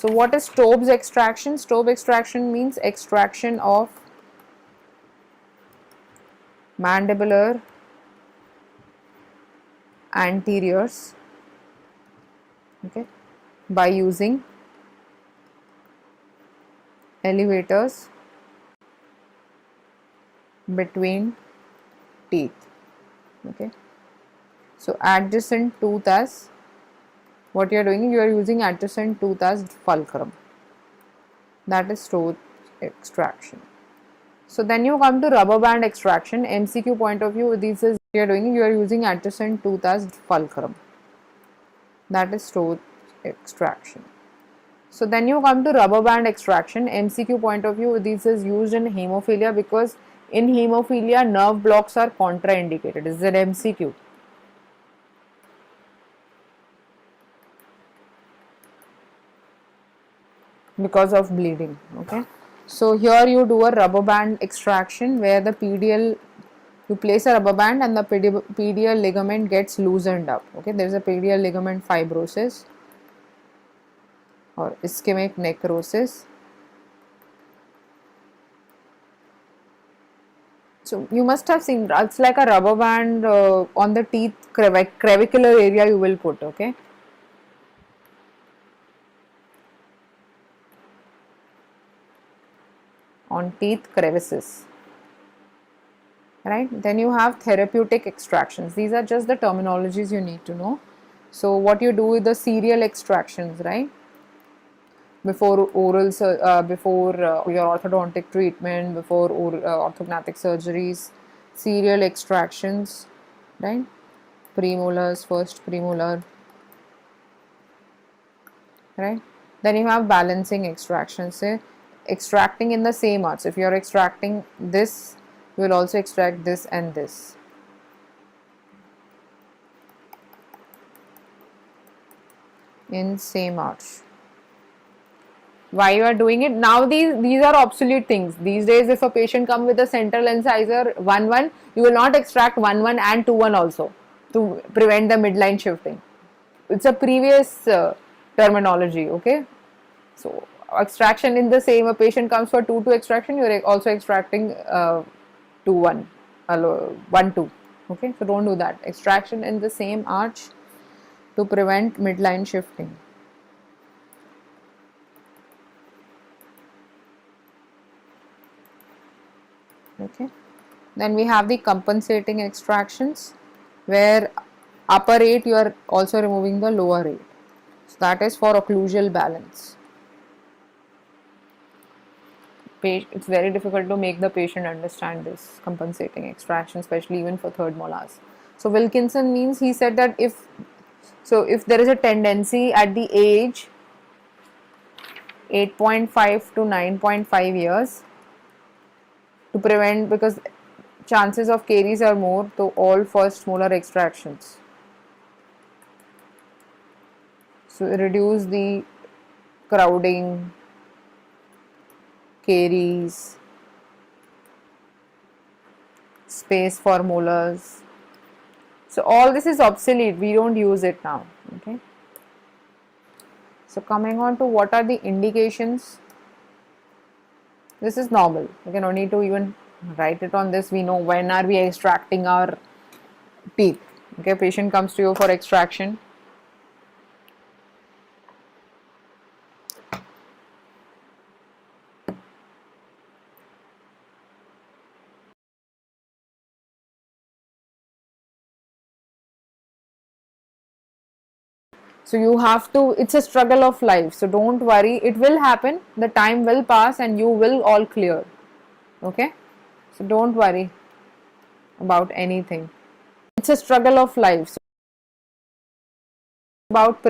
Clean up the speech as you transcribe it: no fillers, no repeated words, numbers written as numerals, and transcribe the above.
So what is Stove's extraction? Stove extraction means extraction of mandibular anteriors, okay, by using elevators between teeth, okay. So adjacent tooth as, what you are doing, you are using adjacent tooth as fulcrum, that is Stove extraction. So then you come to rubber band extraction. MCQ point of view, this is you are doing, you are using adjacent tooth as fulcrum, that is Stove extraction. So then you come to rubber band extraction. MCQ point of view, this is used in hemophilia because in hemophilia nerve blocks are contraindicated. This is an MCQ. Because of bleeding, okay. So here you do a rubber band extraction where the PDL, you place a rubber band and the PDL ligament gets loosened up, okay. There is a PDL ligament fibrosis or ischemic necrosis. So you must have seen, it's like a rubber band on the teeth clavicular area you will put, okay. On teeth crevices, right. Then you have therapeutic extractions. These are just the terminologies you need to know. So what you do with the serial extractions, right, before oral before your orthodontic treatment, before orthognathic surgeries, serial extractions, right, premolars, first premolar, right. Then you have balancing extractions, say extracting in the same arch. If you are extracting this, you will also extract this and this, in same arch. Why you are doing it now? These are obsolete things these days. If a patient comes with a central incisor 1-1, you will not extract 1-1 and 2-1 also to prevent the midline shifting. It's a previous terminology, okay. So extraction in the same, a patient comes for 2-2 extraction, you are also extracting 2-1, 1-2, okay. So don't do that. Extraction in the same arch to prevent midline shifting. Okay. Then we have the compensating extractions where upper 8 you are also removing the lower 8. So that is for occlusal balance. It's very difficult to make the patient understand this compensating extraction, especially even for third molars. So Wilkinson means, he said that if there is a tendency at the age 8.5 to 9.5 years to prevent, because chances of caries are more, to all first molar extractions. So reduce the crowding, caries, space for molars. So all this is obsolete, we don't use it now, okay. So coming on to what are the indications. This is normal, you can no need to even write it on this. We know when are we extracting our teeth, okay. Patient comes to you for extraction. So you have to, it's a struggle of life, so don't worry, it will happen, the time will pass and you will all clear, okay. So don't worry about anything, it's a struggle of life. So about